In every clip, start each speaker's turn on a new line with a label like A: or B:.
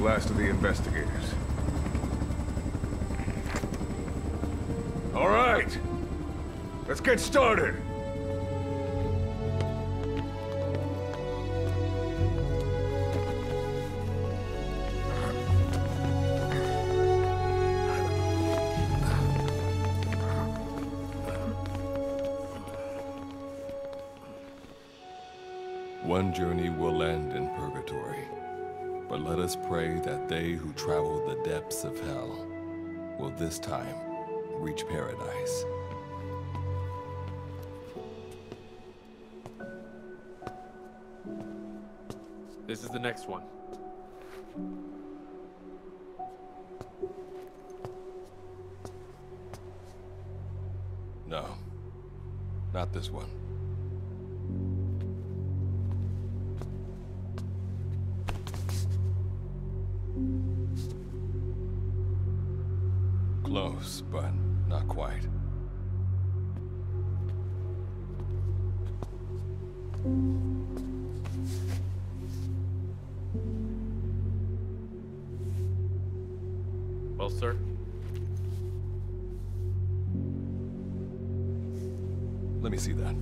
A: Last of the investigators. All right, let's get started.
B: One journey will end in purgatory. But let us pray that they who travel the depths of hell will this time reach paradise.
C: This is the next one.
B: No, not this one. Close, but not quite.
C: Well, sir?
B: Let me see that.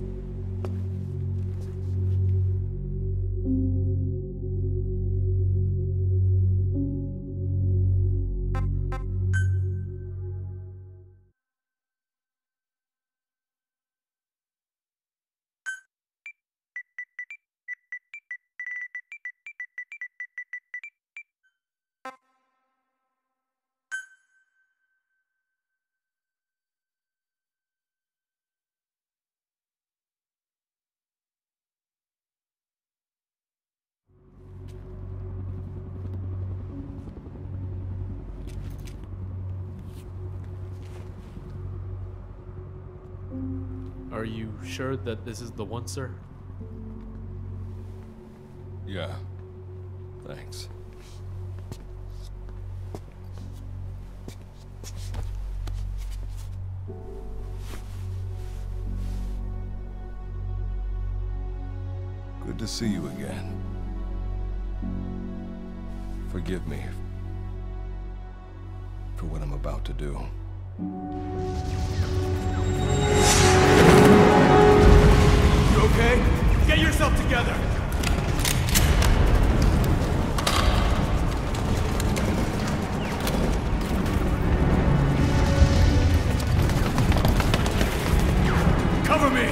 C: Are you sure that this is the one, sir?
B: Yeah. Thanks. Good to see you again. Forgive me for what I'm about to do.
A: You okay? Get yourself together! Cover me!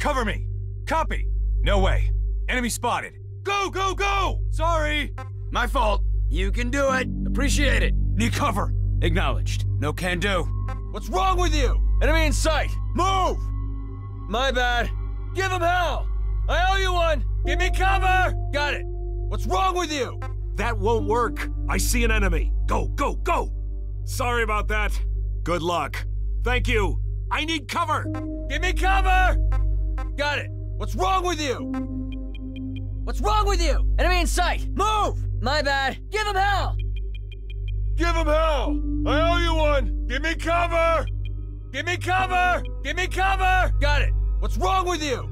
A: Cover me! Copy! No way. Enemy spotted. Go, go, go! Sorry!
D: My fault. You can do it. Appreciate it.
A: Need cover. Acknowledged. No can do.
D: What's wrong with you? Enemy in sight! Move! My bad. Give him hell! I owe you one! Give me cover! Got it. What's wrong with you?
E: That won't work. I see an enemy. Go, go, go! Sorry about that. Good luck. Thank you. I need cover!
D: Give me cover! Got it. What's wrong with you? What's wrong with you? Enemy in sight! Move! My bad. Give him hell! Give him hell! I owe you one! Give me cover! Give me cover! Give me cover! Got it. What's wrong with you?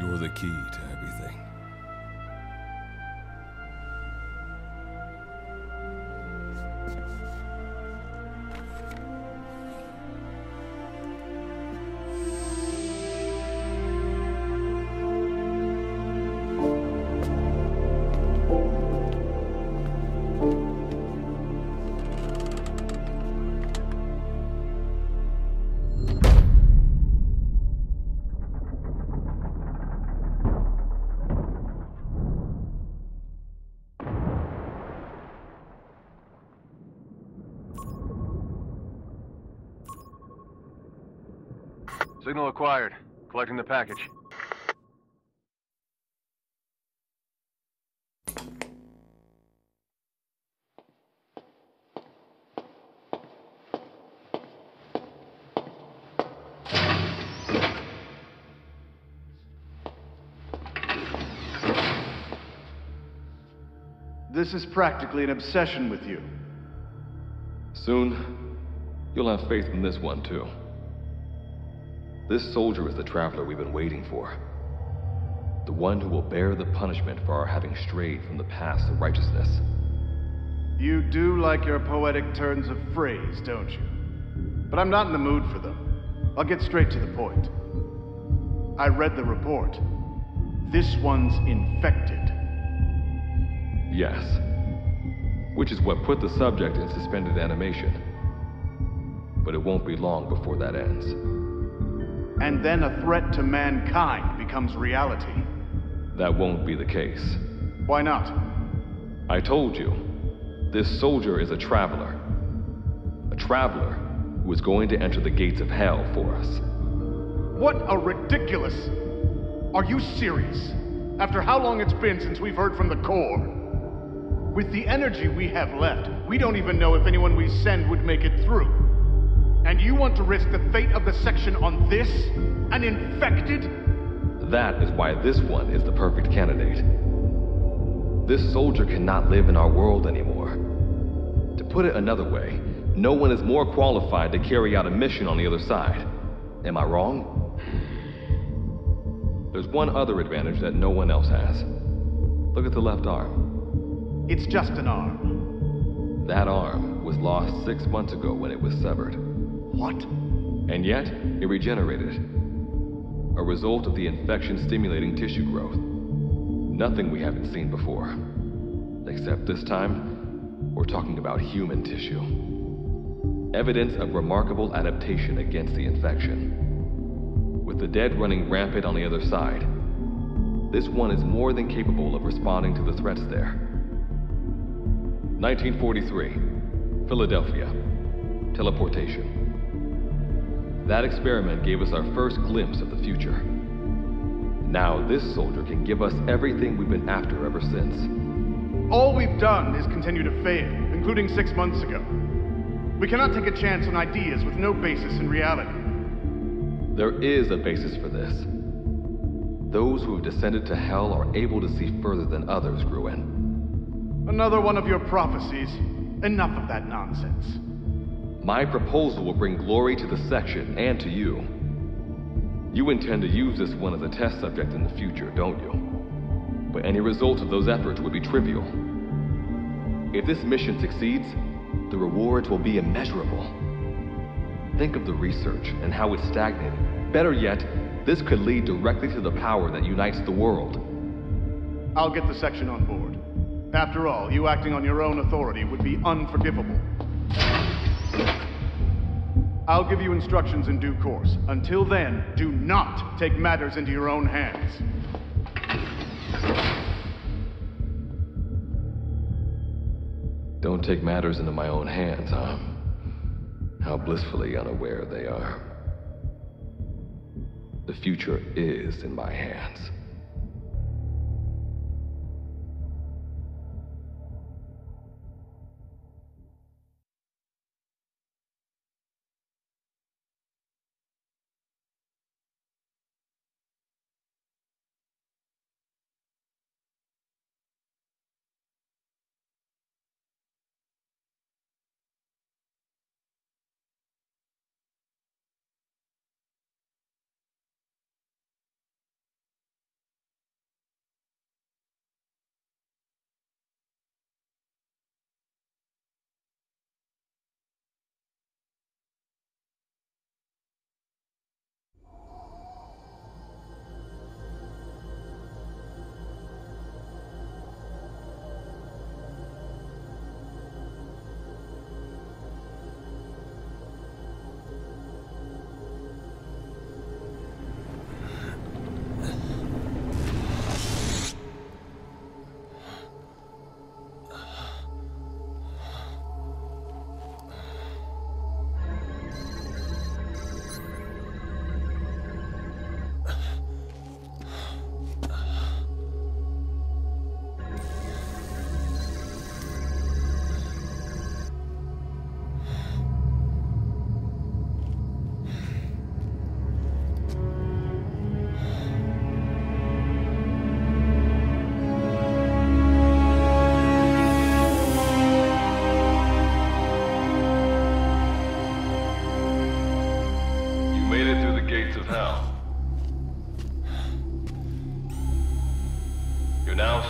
B: You're the key to everything.
F: Signal acquired. Collecting the package.
G: This is practically an obsession with you.
B: Soon, you'll have faith in this one, too. This soldier is the traveler we've been waiting for. The one who will bear the punishment for our having strayed from the paths of righteousness.
G: You do like your poetic turns of phrase, don't you? But I'm not in the mood for them. I'll get straight to the point. I read the report. This one's infected.
B: Yes. Which is what put the subject in suspended animation. But it won't be long before that ends.
G: And then a threat to mankind becomes reality.
B: That won't be the case.
G: Why not?
B: I told you, this soldier is a traveler. A traveler who is going to enter the gates of hell for us.
G: What a ridiculous... Are you serious? After how long it's been since we've heard from the Corps? With the energy we have left, we don't even know if anyone we send would make it through. And you want to risk the fate of the section on this? An infected?
B: That is why this one is the perfect candidate. This soldier cannot live in our world anymore. To put it another way, no one is more qualified to carry out a mission on the other side. Am I wrong? There's one other advantage that no one else has. Look at the left arm.
G: It's just an arm.
B: That arm was lost 6 months ago when it was severed.
G: What?
B: And yet, it regenerated. a result of the infection stimulating tissue growth. Nothing we haven't seen before. Except this time, we're talking about human tissue. Evidence of remarkable adaptation against the infection. With the dead running rampant on the other side, this one is more than capable of responding to the threats there. 1943, Philadelphia. Teleportation. That experiment gave us our first glimpse of the future. Now this soldier can give us everything we've been after ever since.
G: All we've done is continue to fail, including 6 months ago. We cannot take a chance on ideas with no basis in reality.
B: There is a basis for this. Those who have descended to hell are able to see further than others, Gruen.
G: Another one of your prophecies. Enough of that nonsense.
B: My proposal will bring glory to the section and to you. You intend to use this one as a test subject in the future, don't you? But any result of those efforts would be trivial. If this mission succeeds, the rewards will be immeasurable. Think of the research and how it's stagnated. Better yet, this could lead directly to the power that unites the world.
G: I'll get the section on board. After all, you acting on your own authority would be unforgivable. I'll give you instructions in due course. Until then, do not take matters into your own hands.
B: Don't take matters into my own hands, huh? How blissfully unaware they are. The future is in my hands.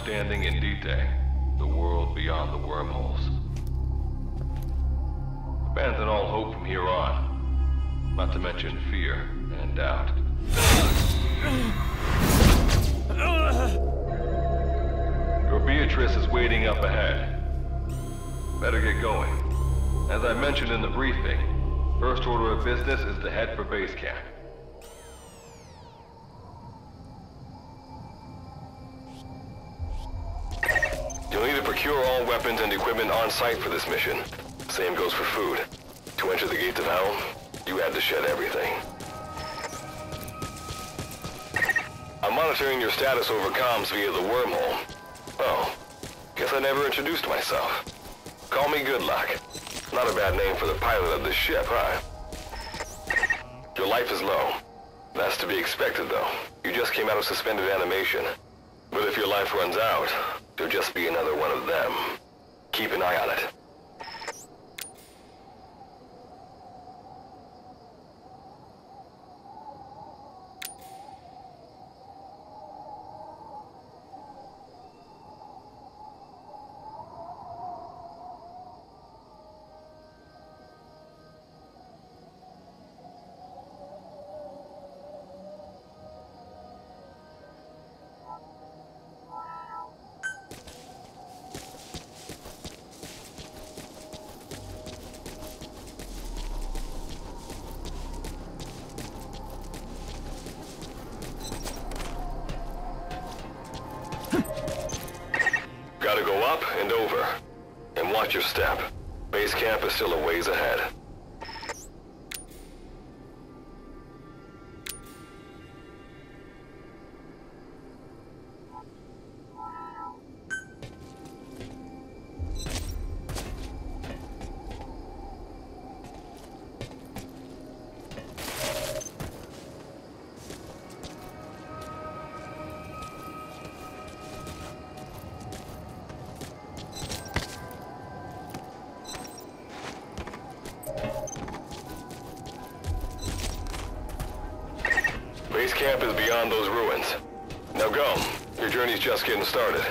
B: Standing in D-Day, the world beyond the wormholes. Abandon all hope from here on, not to mention fear and doubt. Your Beatrice is waiting up ahead. Better get going. As I mentioned in the briefing, first order of business is to head for base camp. You'll need to procure all weapons and equipment on site for this mission. Same goes for food. To enter the gates of hell, you had to shed everything. I'm monitoring your status over comms via the wormhole. Oh, guess I never introduced myself. Call me Good Luck. Not a bad name for the pilot of this ship, huh? Your life is low. That's to be expected, though. You just came out of suspended animation. But if your life runs out, you'll just be another one of them. Keep an eye on it.
F: Gotta go up and over. And watch your step. Base camp is still a ways ahead. Base camp is beyond those ruins. Now go. Your journey's just getting started.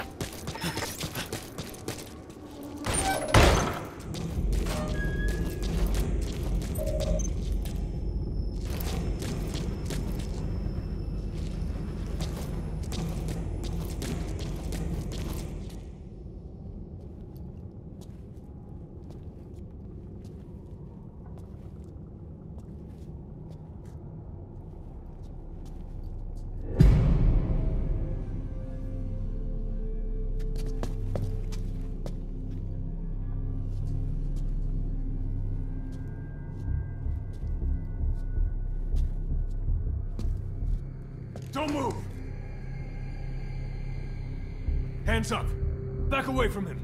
A: Don't move! Hands up! Back away from him!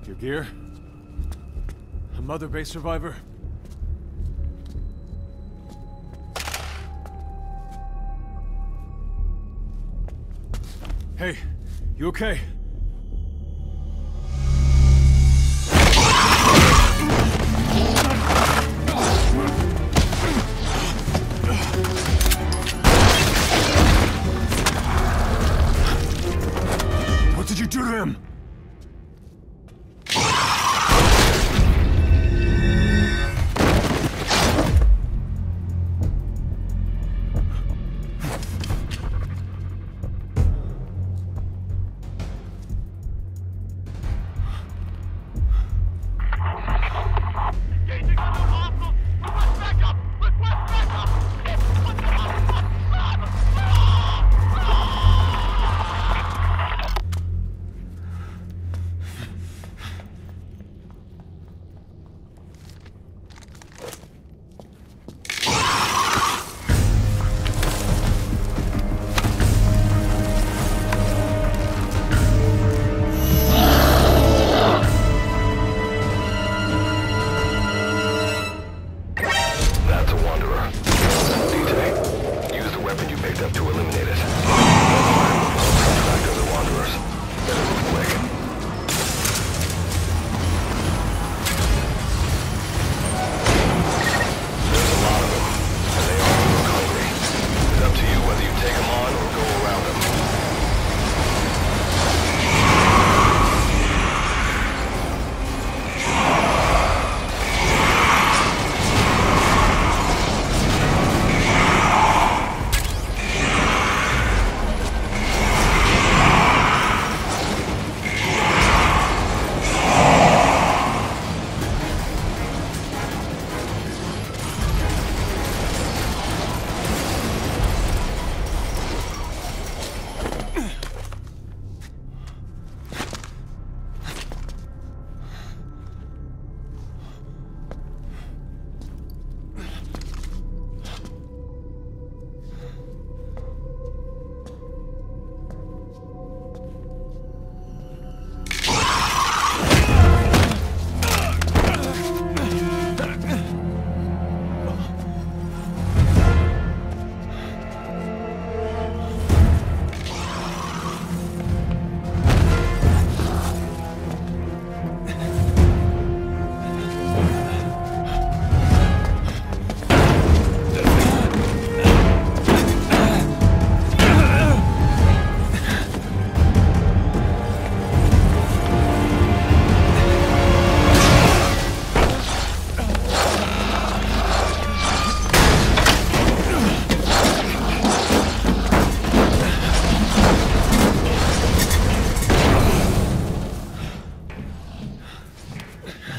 A: Your gear? A Mother Base survivor? Hey, you okay? What did you do to him?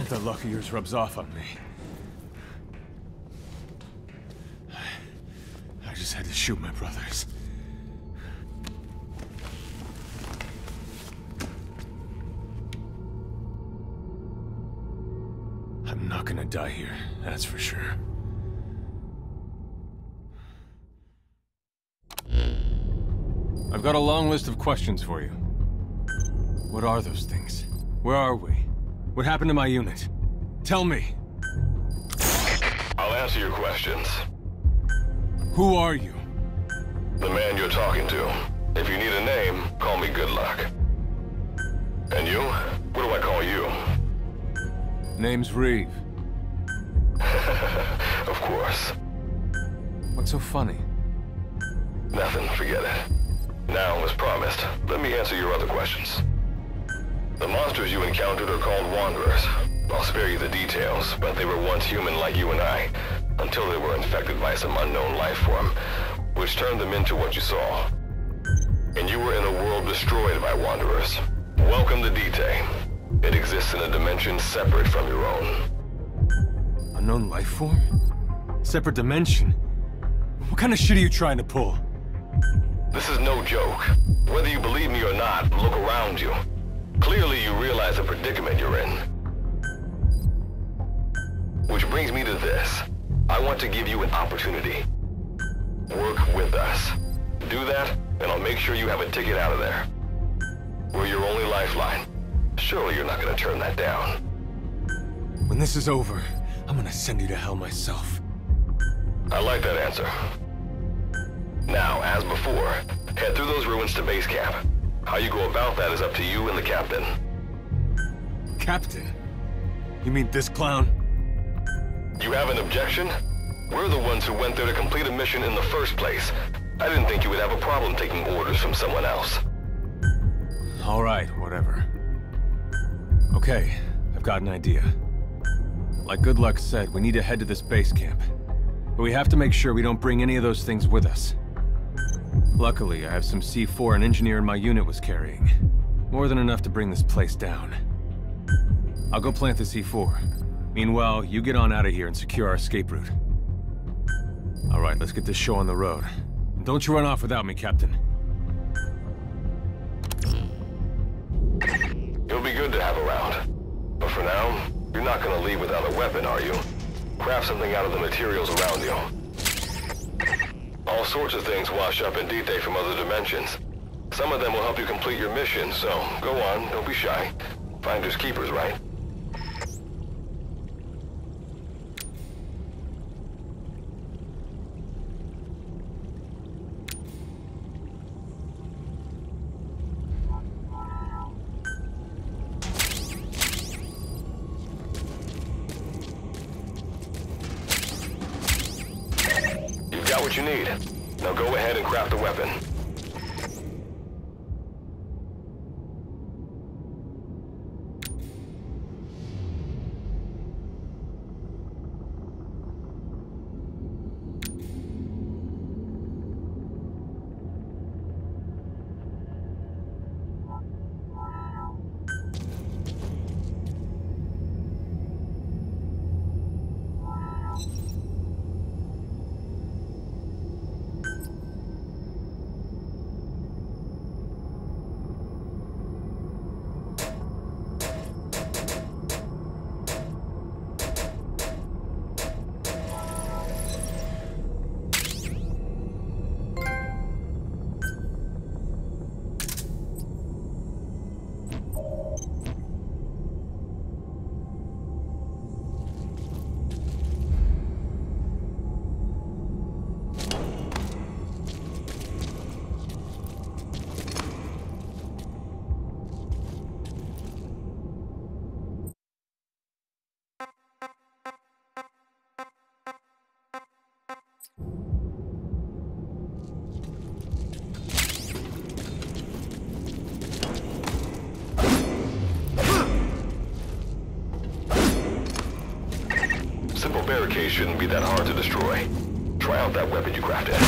A: The luck of yours rubs off on me. I just had to shoot my brothers.
H: die here, that's for sure. I've got a long list of questions for you. What are those things? Where are we? What happened to my unit? Tell me!
F: I'll answer your questions.
H: Who are you?
F: The man you're talking to. If you need a name, call me Good Luck. And you? What do I call you?
H: Name's Reeve.
F: Of course.
H: What's so funny?
F: Nothing, forget it. Now, as promised, let me answer your other questions. The monsters you encountered are called Wanderers. I'll spare you the details, but they were once human like you and I, until they were infected by some unknown life form, which turned them into what you saw. And you were in a world destroyed by Wanderers. Welcome to D-Day. It exists in a dimension separate from your own.
H: Unknown life form? Separate dimension? What kind of shit are you trying to pull?
F: This is no joke. Whether you believe me or not, look around you. Clearly you realize the predicament you're in. Which brings me to this. I want to give you an opportunity. Work with us. Do that, and I'll make sure you have a ticket out of there. We're your only lifeline. Surely you're not gonna turn that down.
H: When this is over, I'm gonna send you to hell myself.
F: I like that answer. Now, as before, head through those ruins to base camp. How you go about that is up to you and the captain.
H: Captain? You mean this clown?
F: You have an objection? We're the ones who went there to complete a mission in the first place. I didn't think you would have a problem taking orders from someone else.
H: All right, whatever. Okay, I've got an idea. Like Good Luck said, we need to head to this base camp. But we have to make sure we don't bring any of those things with us. Luckily, I have some C4 an engineer in my unit was carrying. More than enough to bring this place down. I'll go plant the C4. Meanwhile, you get on out of here and secure our escape route. All right, let's get this show on the road. And don't you run off without me, Captain.
F: You'll be good to have around. But for now, you're not gonna leave without a weapon, are you? Craft something out of the materials around you. All sorts of things wash up in D-Day from other dimensions. Some of them will help you complete your mission, so go on, don't be shy. Finders keepers, right? You've got what you need. Now go ahead and craft a weapon. Simple barricade shouldn't be that hard to destroy. Try out that weapon you crafted.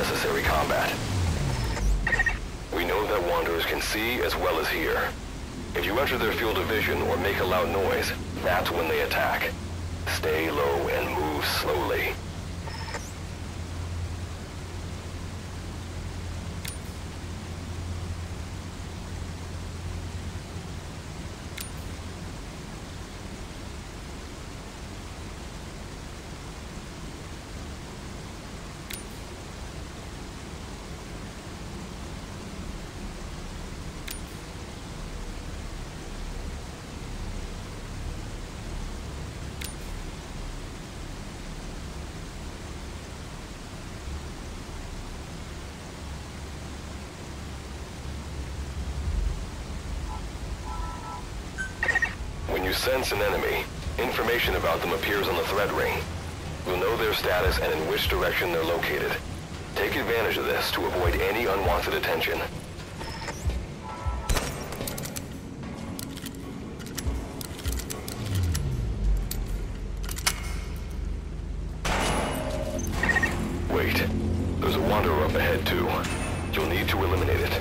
F: unnecessary combat. We know that Wanderers can see as well as hear. If you enter their field of vision or make a loud noise, that's when they attack. Stay low and move slowly. When you sense an enemy, information about them appears on the threat ring. You'll know their status and in which direction they're located. Take advantage of this to avoid any unwanted attention. Wait, there's a Wanderer up ahead too. You'll need to eliminate it.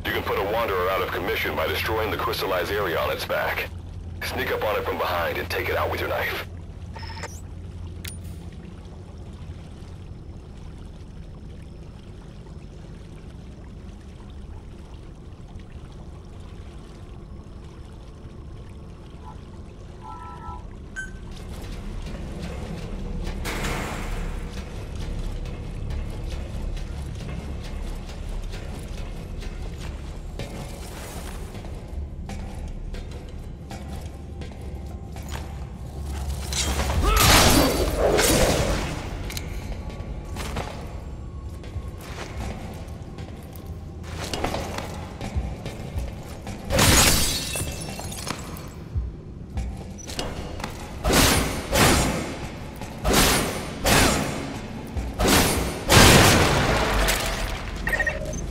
F: You can put a Wanderer out of commission by destroying the crystallized area on its back. Sneak up on it from behind and take it out with your knife.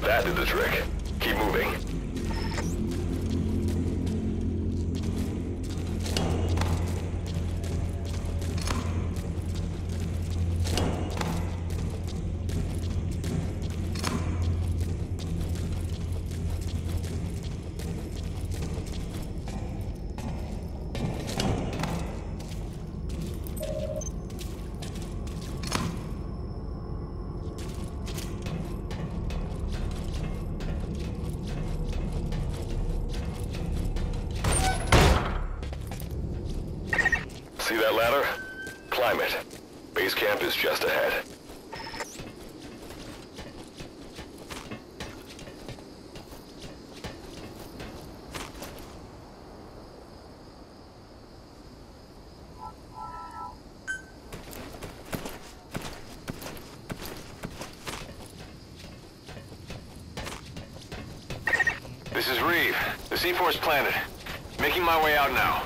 F: That did the trick. Keep moving. See that ladder? Climb it. Base camp is just ahead.
I: This is Reeve. The C4's planted. Making my way out now.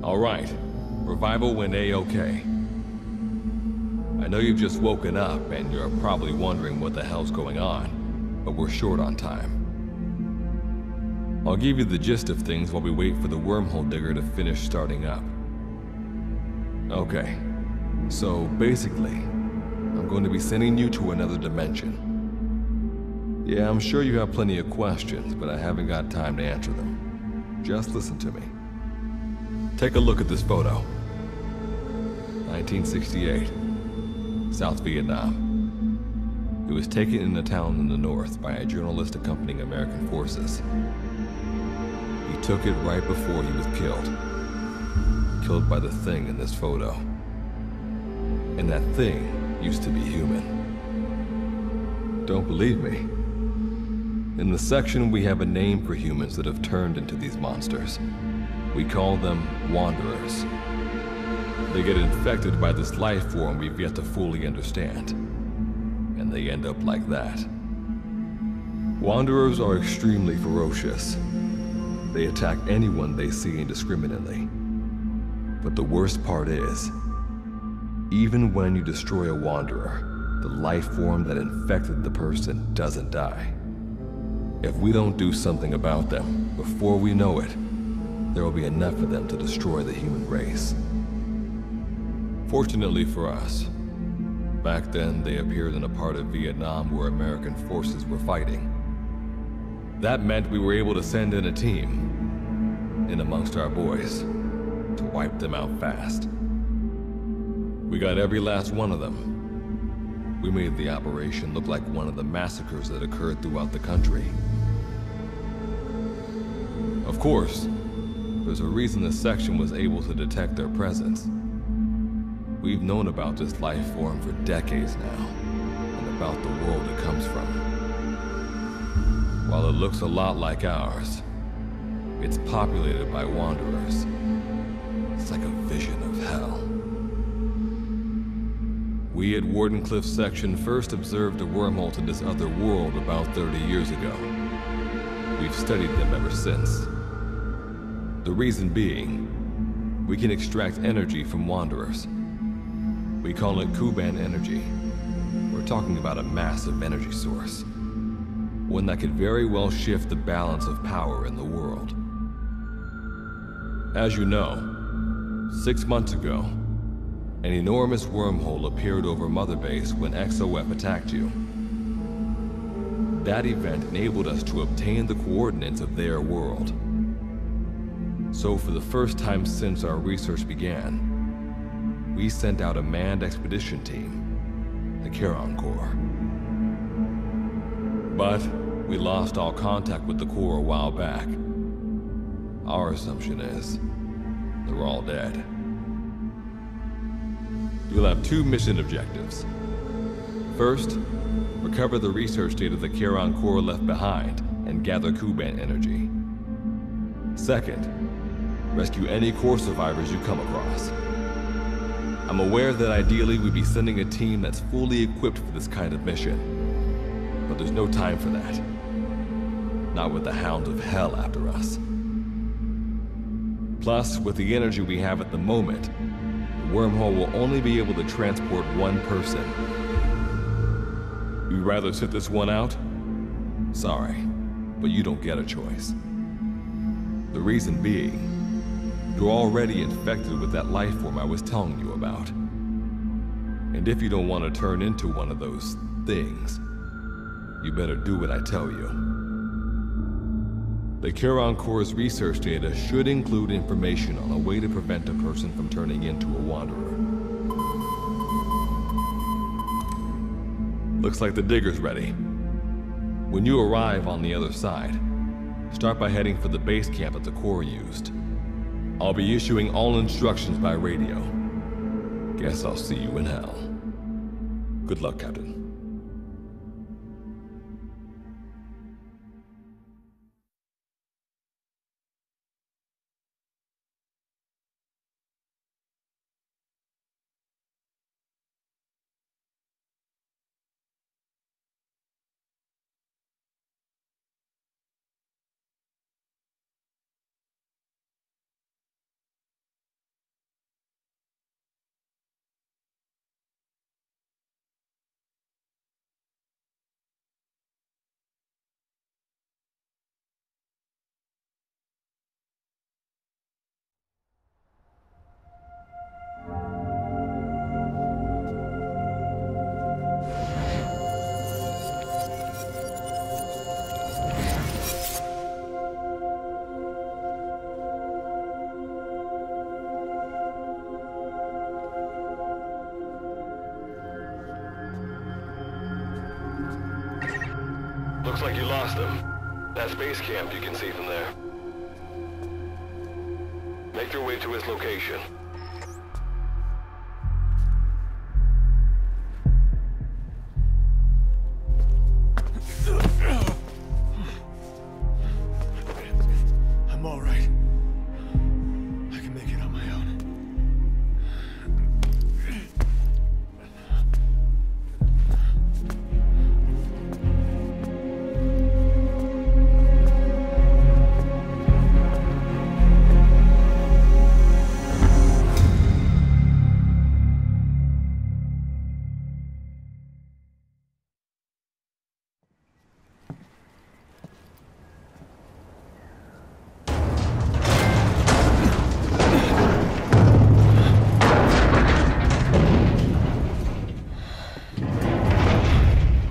B: All right. Revival went A-okay. I know you've just woken up and you're probably wondering what the hell's going on, but we're short on time. I'll give you the gist of things while we wait for the wormhole digger to finish starting up. Okay, so basically, I'm going to be sending you to another dimension. Yeah, I'm sure you have plenty of questions, but I haven't got time to answer them. Just listen to me. Take a look at this photo. 1968, South Vietnam. It was taken in a town in the north by a journalist accompanying American forces. He took it right before he was killed. Killed by the thing in this photo. And that thing used to be human. Don't believe me? In the section, we have a name for humans that have turned into these monsters. We call them Wanderers. They get infected by this life form we've yet to fully understand. And they end up like that. Wanderers are extremely ferocious. They attack anyone they see indiscriminately. But the worst part is, even when you destroy a Wanderer, the life form that infected the person doesn't die. If we don't do something about them, before we know it, there will be enough of them to destroy the human race. Fortunately for us, back then they appeared in a part of Vietnam where American forces were fighting. That meant we were able to send in a team, in amongst our boys, to wipe them out fast. We got every last one of them. We made the operation look like one of the massacres that occurred throughout the country. Of course, there's a reason the section was able to detect their presence. We've known about this life form for decades now, and about the world it comes from. While it looks a lot like ours, it's populated by Wanderers. It's like a vision of hell. We at Wardenclyffe section first observed a wormhole to this other world about 30 years ago. We've studied them ever since. The reason being, we can extract energy from Wanderers. We call it Kuban energy. We're talking about a massive energy source. One that could very well shift the balance of power in the world. As you know, 6 months ago, an enormous wormhole appeared over Mother Base when XOF attacked you. That event enabled us to obtain the coordinates of their world. So for the first time since our research began, we sent out a manned expedition team, the Charon Corps. But we lost all contact with the Corps a while back. Our assumption is they're all dead. You'll have 2 mission objectives. First, recover the research data the Charon Corps left behind and gather Kuban energy. Second, rescue any Corps survivors you come across. I'm aware that ideally we'd be sending a team that's fully equipped for this kind of mission. But there's no time for that. Not with the hounds of hell after us. Plus, with the energy we have at the moment, the wormhole will only be able to transport one person. You'd rather sit this one out? Sorry, but you don't get a choice. The reason being, you're already infected with that life form I was telling you about. And if you don't want to turn into one of those things, you better do what I tell you. The Charon Corps' research data should include information on a way to prevent a person from turning into a Wanderer. Looks like the digger's ready. When you arrive on the other side, start by heading for the base camp that the Corps used. I'll be issuing all instructions by radio. Guess I'll see you in hell. Good luck, Captain.
F: Looks like you lost them. That space camp you can see from there. Make your way to his location.
H: I'm all right. I can make it on my own.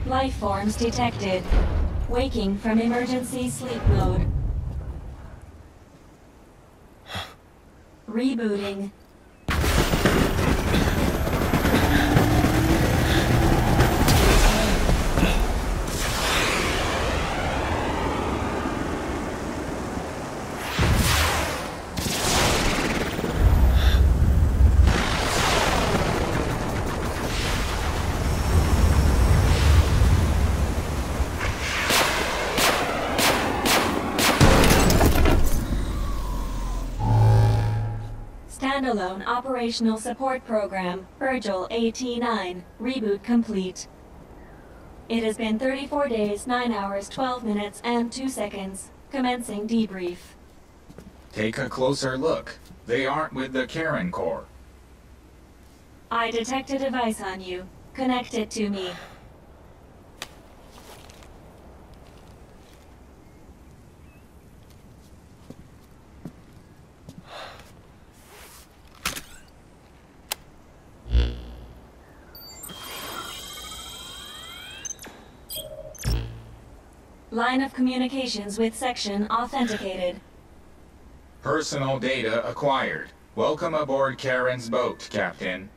J: Life forms detected. Waking from emergency sleep mode. Rebooting. Standalone Operational Support Program, Virgil AT9, reboot complete. It has been 34 days, 9 hours, 12 minutes, and 2 seconds. Commencing debrief.
K: Take a closer look. They aren't with the Karen Corps.
J: I detect a device on you. Connect it to me. Line of communications with section authenticated.
K: Personal data acquired. Welcome aboard Karen's boat, Captain.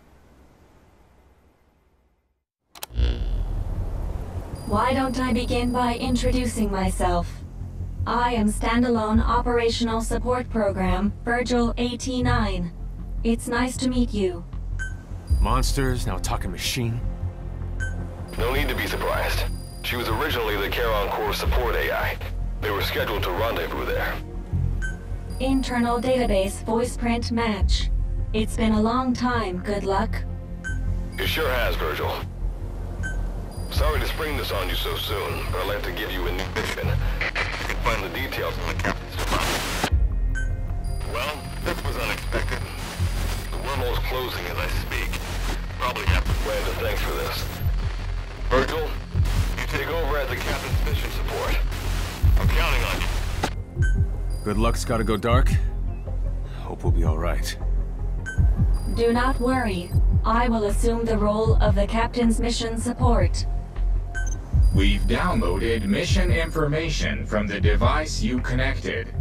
J: Why don't I begin by introducing myself? I am Standalone Operational Support Program, Virgil AT9. It's nice to meet you.
H: Monsters, now talking machine.
F: No need to be surprised. She was originally the Charon Corps support AI. They were scheduled to rendezvous there.
J: Internal database voice print match. It's been a long time, good luck.
F: It sure has, Virgil. Sorry to spring this on you so soon, but I'd like to give you a new mission. You can find the details in the captain's file. Well, this was unexpected. The wormhole's closing as I speak. Probably have to plan to thanks for this. Virgil, you take over as the captain's mission support. I'm counting on you.
H: Good luck's gotta go dark. Hope we'll be alright.
J: Do not worry. I will assume the role of the captain's mission support.
K: We've downloaded mission information from the device you connected.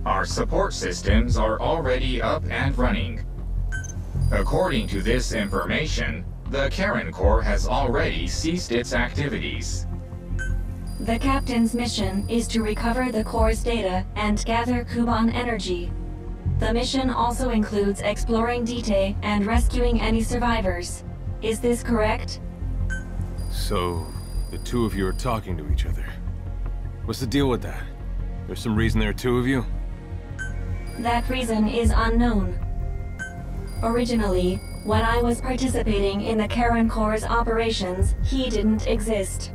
K: Our support systems are already up and running. According to this information, the Karen Corps has already ceased its activities.
J: The captain's mission is to recover the Corps' data and gather Kuban energy. The mission also includes exploring Dite and rescuing any survivors. Is this correct?
H: So, the two of you are talking to each other. What's the deal with that? There's some reason there are two of you?
J: That reason is unknown. Originally, when I was participating in the Karen Corps' operations, he didn't exist.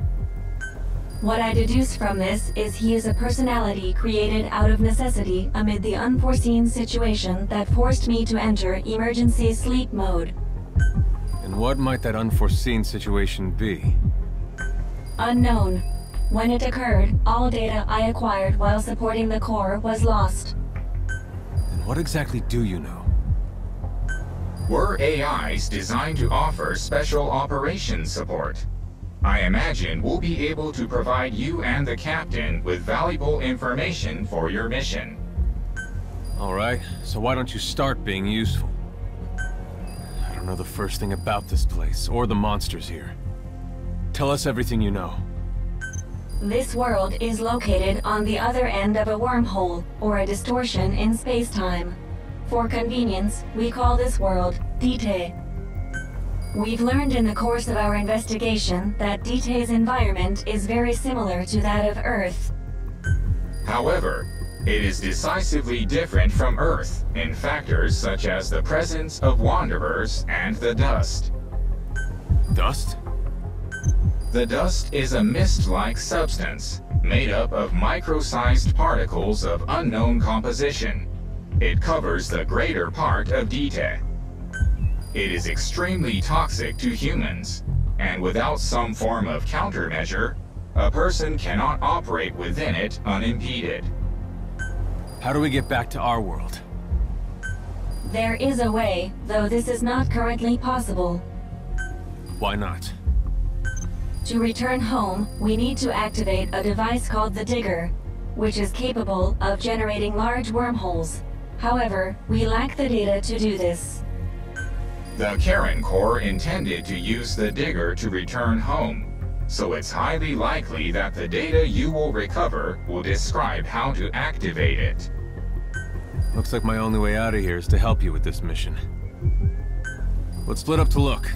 J: What I deduce from this is he is a personality created out of necessity amid the unforeseen situation that forced me to enter emergency sleep mode.
H: And what might that unforeseen situation be?
J: Unknown. When it occurred, all data I acquired while supporting the Corps was lost.
H: And what exactly do you know?
K: We're AIs designed to offer special operations support. I imagine we'll be able to provide you and the captain with valuable information for your mission.
H: Alright, so why don't you start being useful? I don't know the first thing about this place, or the monsters here. Tell us everything you know.
J: This world is located on the other end of a wormhole, or a distortion in space-time. For convenience, we call this world Dite. We've learned in the course of our investigation that Dite's environment is very similar to that of Earth.
K: However, it is decisively different from Earth in factors such as the presence of wanderers and the dust.
H: Dust?
K: The dust is a mist-like substance made up of micro-sized particles of unknown composition. It covers the greater part of Dite. It is extremely toxic to humans, and without some form of countermeasure, a person cannot operate within it unimpeded.
H: How do we get back to our world?
J: There is a way, though this is not currently possible.
H: Why not?
J: To return home, we need to activate a device called the Digger, which is capable of generating large wormholes. However, we lack the data to do this.
K: The Karen Corps intended to use the Digger to return home, so it's highly likely that the data you will recover will describe how to activate it.
H: Looks like my only way out of here is to help you with this mission. Let's split up to look.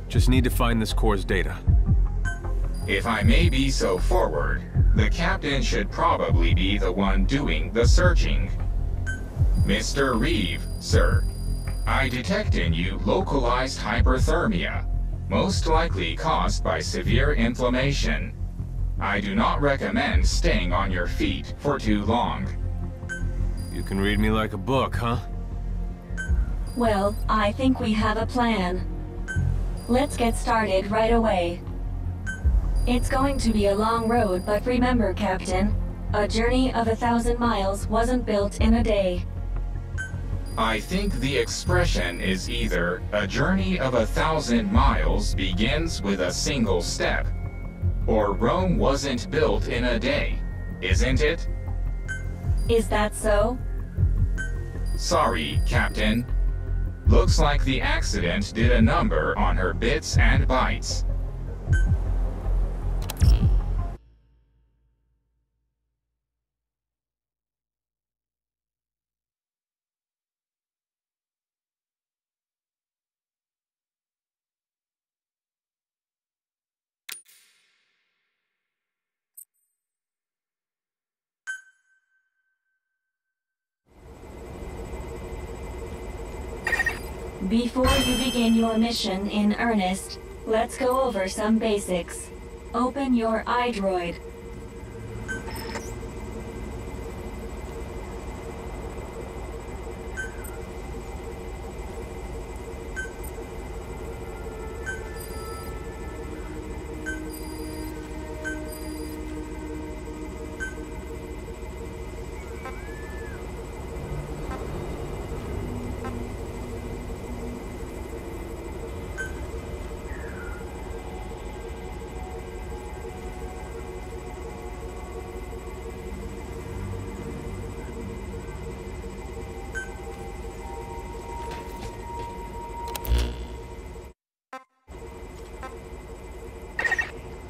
H: Just need to find this Corps' data.
K: If I may be so forward, the captain should probably be the one doing the searching. Mr. Reeve, sir, I detect in you localized hyperthermia, most likely caused by severe inflammation. I do not recommend staying on your feet for too long.
H: You can read me like a book, huh?
J: Well, I think we have a plan. Let's get started right away. It's going to be a long road, but remember, Captain, a journey of 1,000 miles wasn't built in a day.
K: I think the expression is either a journey of 1,000 miles begins with a single step, or Rome wasn't built in a day, isn't it?
J: Is that so?
K: Sorry, Captain. Looks like the accident did a number on her bits and bytes.
J: Before you begin your mission in earnest, let's go over some basics. Open your iDroid.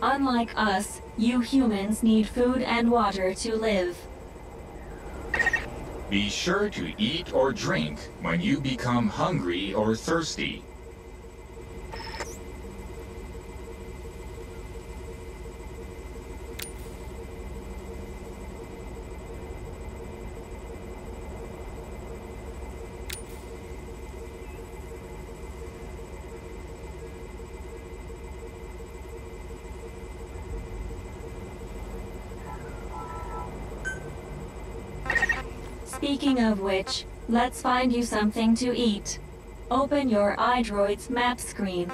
J: Unlike us, you humans need food and water to live.
K: Be sure to eat or drink when you become hungry or thirsty.
J: Speaking of which, let's find you something to eat. Open your iDroid's map screen.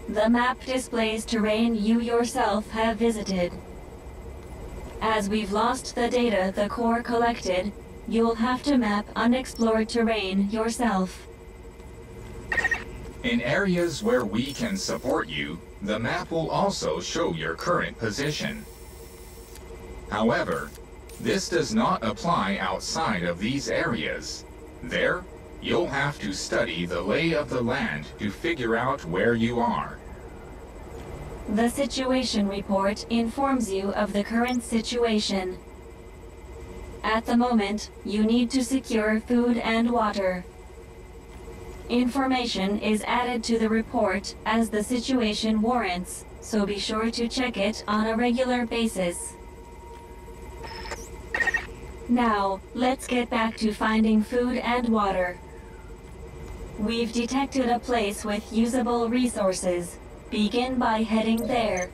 J: The map displays terrain you yourself have visited. As we've lost the data the Corps collected, you'll have to map unexplored terrain yourself.
K: In areas where we can support you, the map will also show your current position. However, this does not apply outside of these areas. There, you'll have to study the lay of the land to figure out where you are.
J: The situation report informs you of the current situation. At the moment, you need to secure food and water. Information is added to the report as the situation warrants, so be sure to check it on a regular basis. Now, let's get back to finding food and water. We've detected a place with usable resources. Begin by heading there.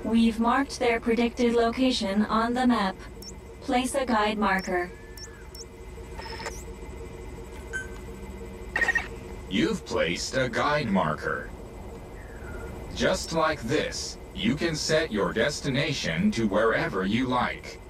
J: We've marked their predicted location on the map. Place a guide marker.
K: You've placed a guide marker. Just like this, you can set your destination to wherever you like.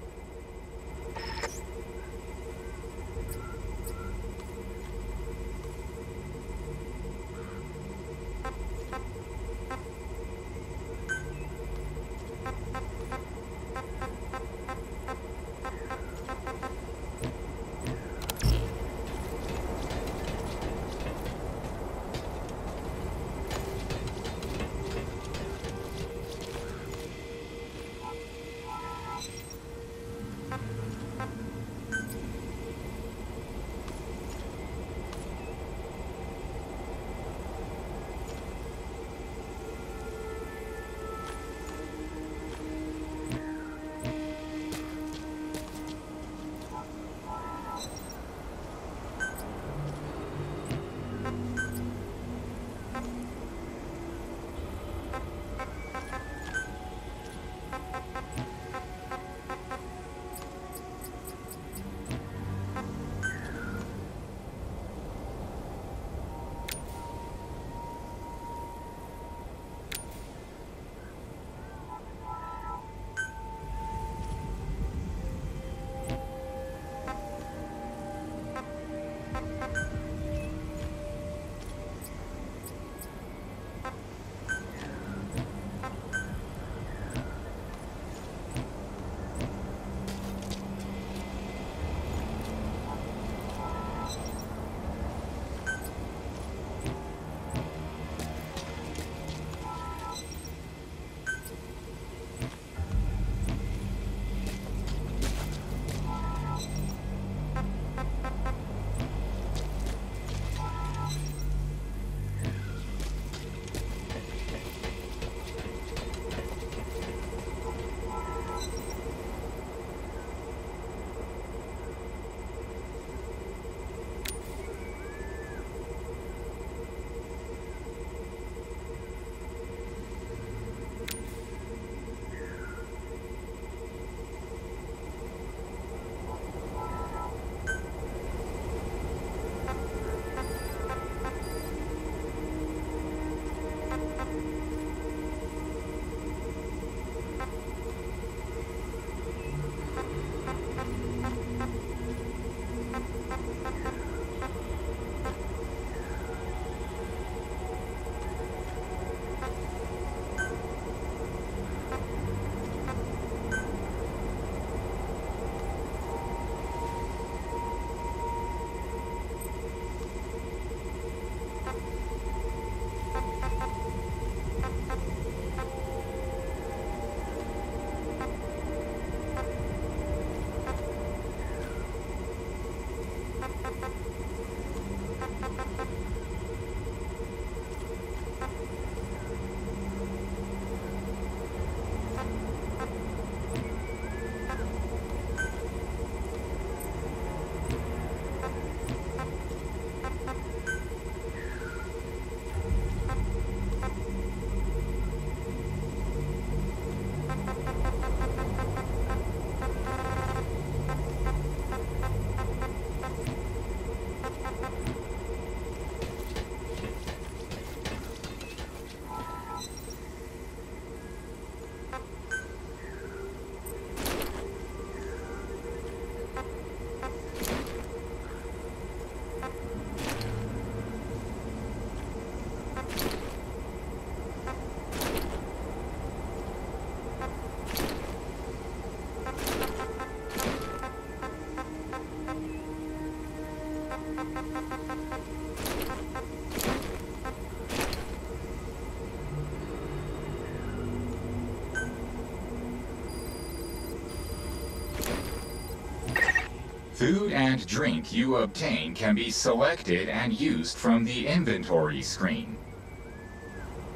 K: Food and drink you obtain can be selected and used from the inventory screen.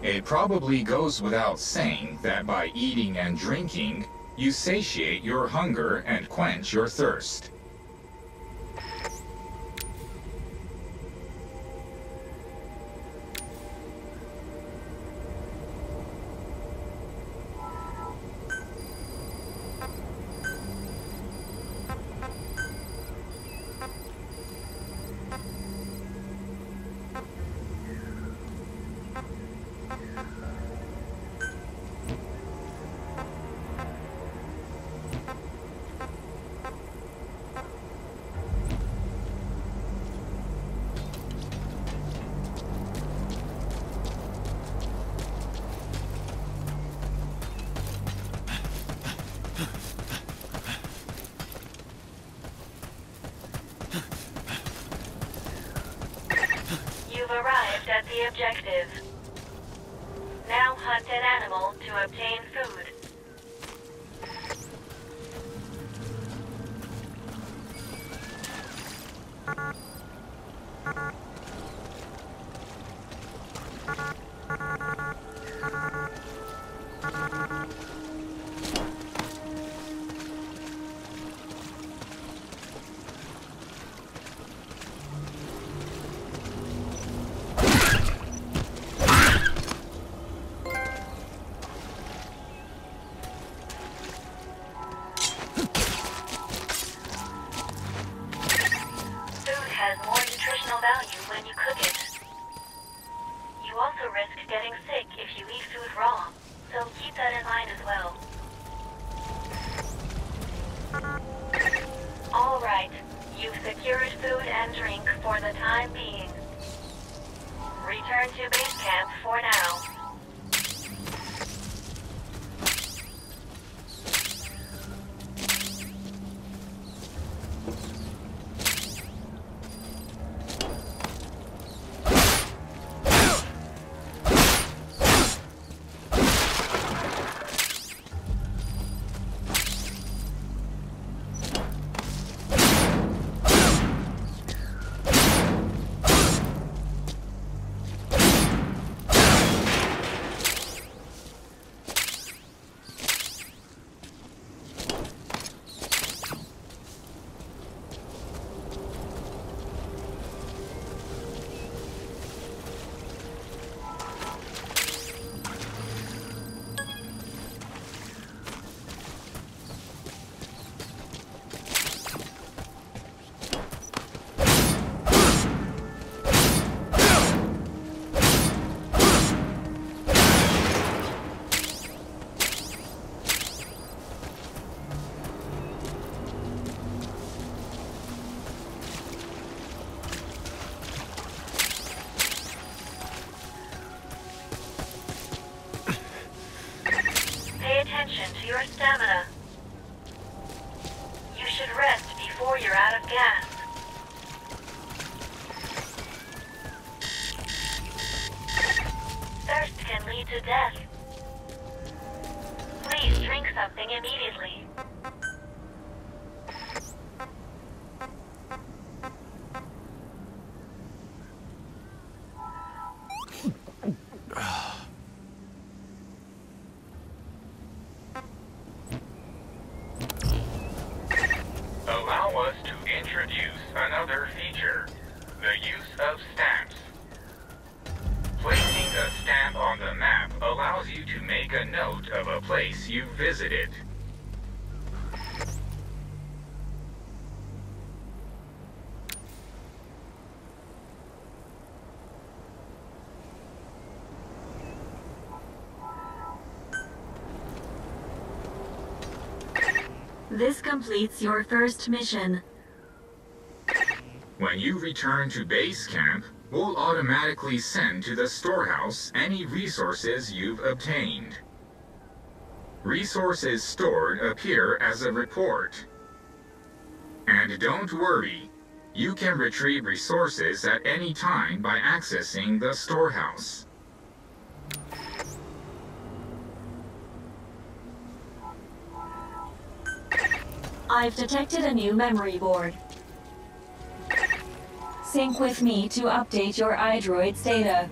K: It probably goes without saying that by eating and drinking, you satiate your hunger and quench your thirst.
J: Arrived at the objective. Now hunt an animal to obtain food. Value when you cook it. You also risk getting sick if you eat food raw, so keep that in mind as well. Alright, you've secured food and drink for the time being. Return to base camp for now. To your stamina. You should rest before you're out of gas. Thirst can lead to death. Please drink something immediately.
K: Allow us to introduce another feature, the use of stamps. Placing a stamp on the map allows you to make a note of a place you visited.
J: This completes your first mission.
K: When you return to base camp, we'll automatically send to the storehouse any resources you've obtained. Resources stored appear as a report. And don't worry, you can retrieve resources at any time by accessing the storehouse.
J: I've detected a new memory board. Sync with me to update your iDroid's data.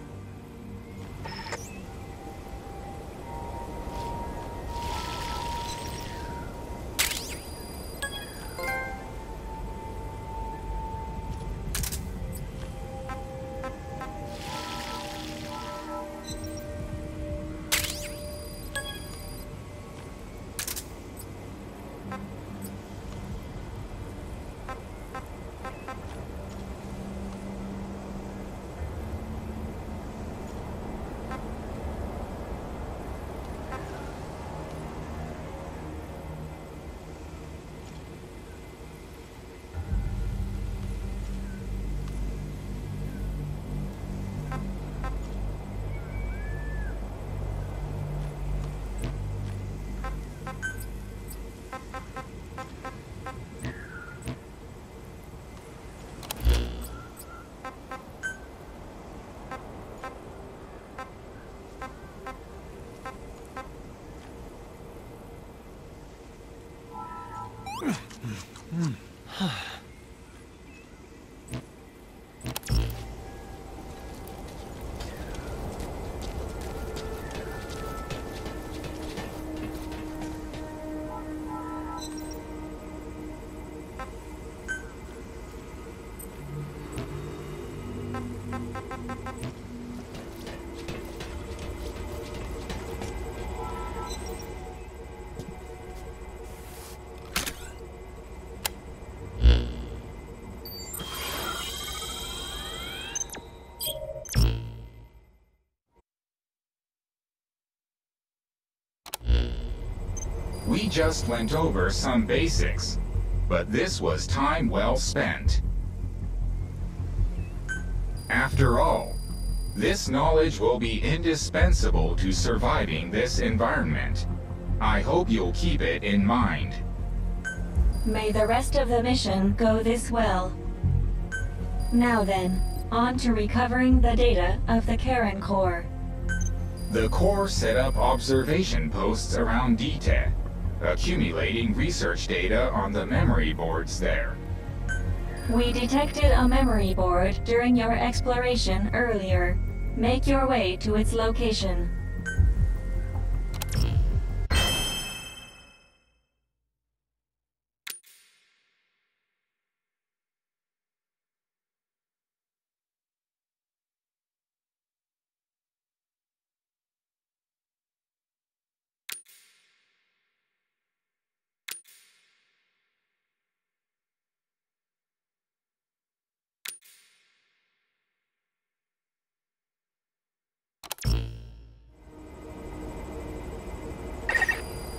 K: We just went over some basics, but this was time well spent. After all, this knowledge will be indispensable to surviving this environment. I hope you'll keep it in mind.
J: May the rest of the mission go this well. Now then, on to recovering the data of the Karen Core.
K: The core set up observation posts around DTE, accumulating research data on the memory boards there.
J: We detected a memory board during your exploration earlier. Make your way to its location.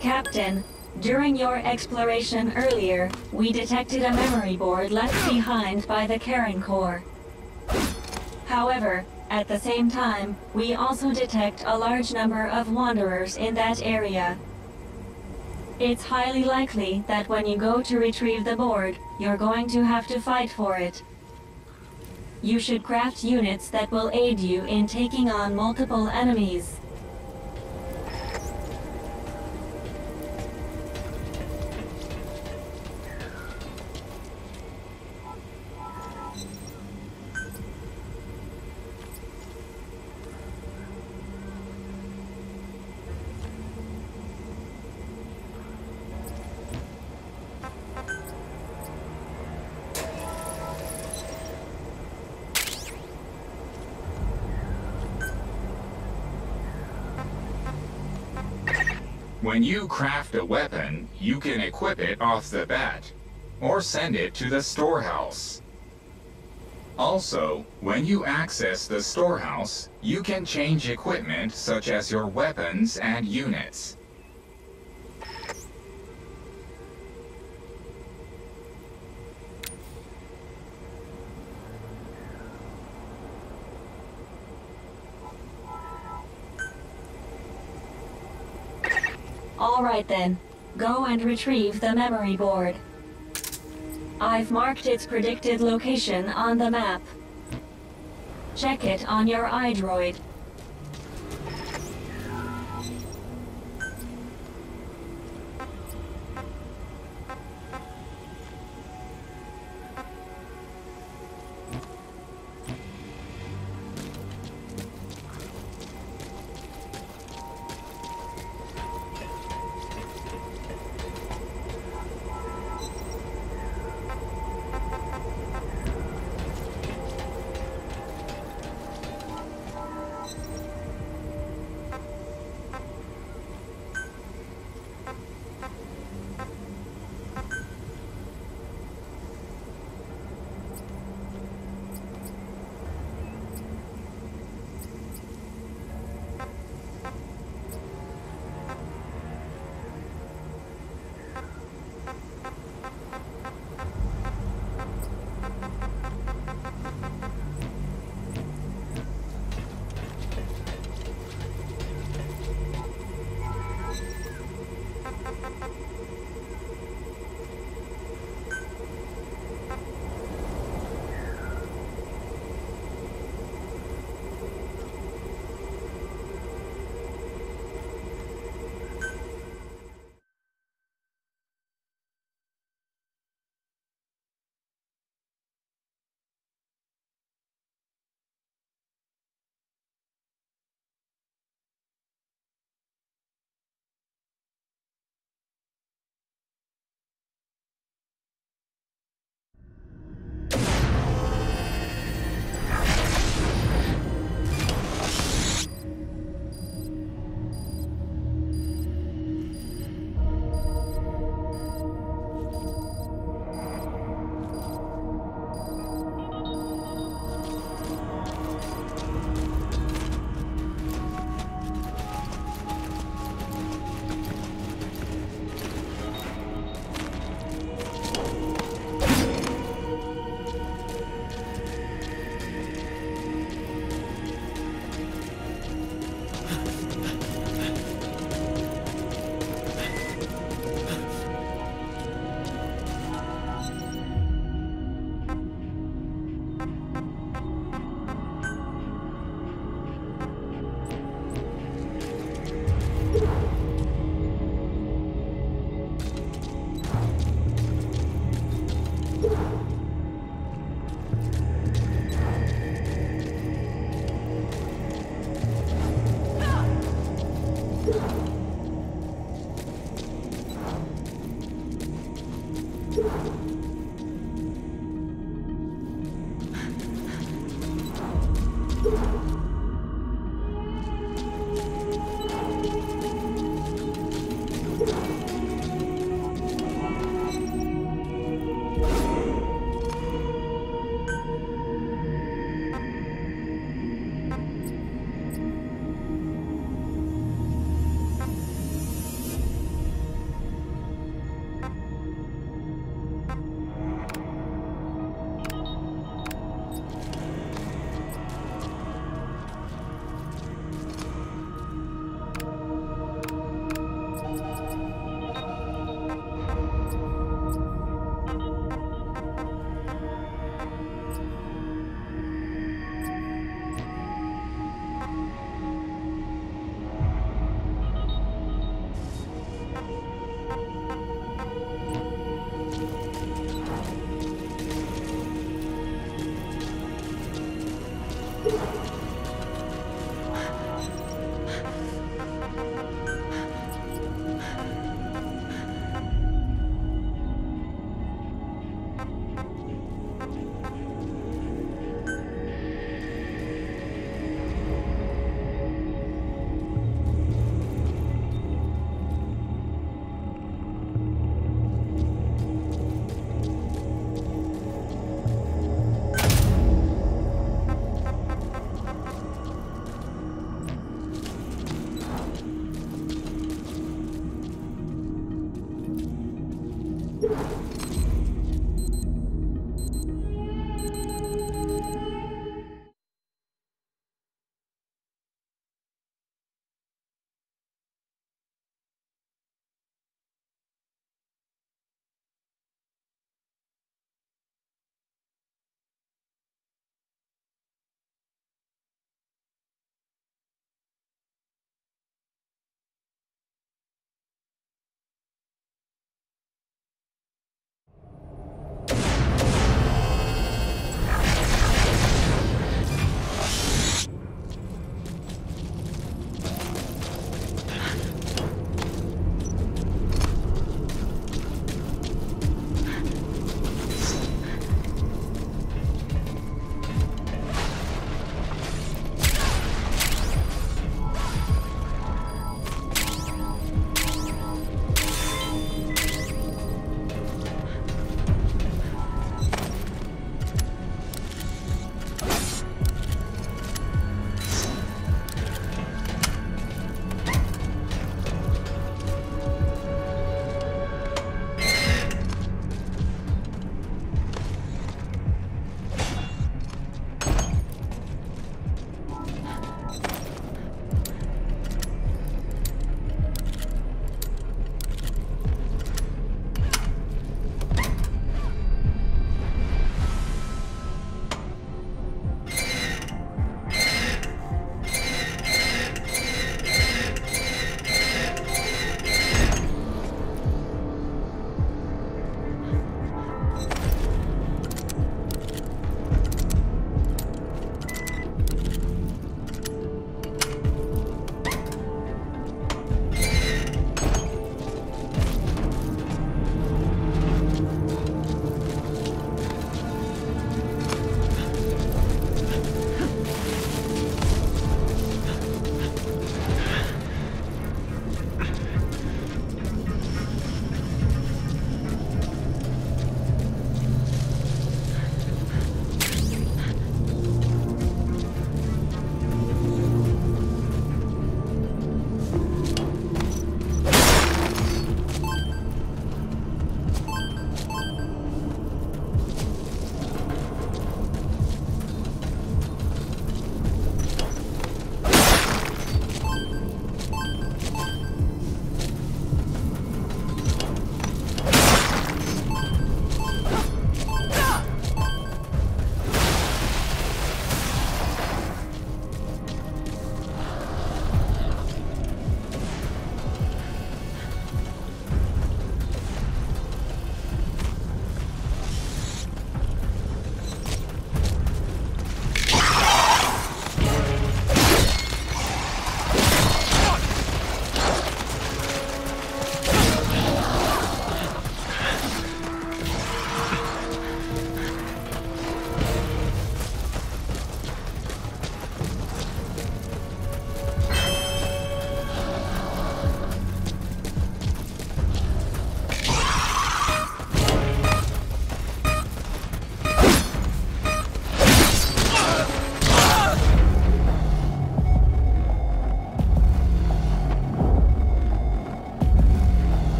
J: Captain, during your exploration earlier, we detected a memory board left behind by the Karen Core. However, at the same time, we also detect a large number of wanderers in that area. It's highly likely that when you go to retrieve the board, you're going to have to fight for it. You should craft units that will aid you in taking on multiple enemies.
K: When you craft a weapon, you can equip it off the bat, or send it to the storehouse. Also, when you access the storehouse, you can change equipment such as your weapons and units.
J: All right then, go and retrieve the memory board. I've marked its predicted location on the map. Check it on your iDroid.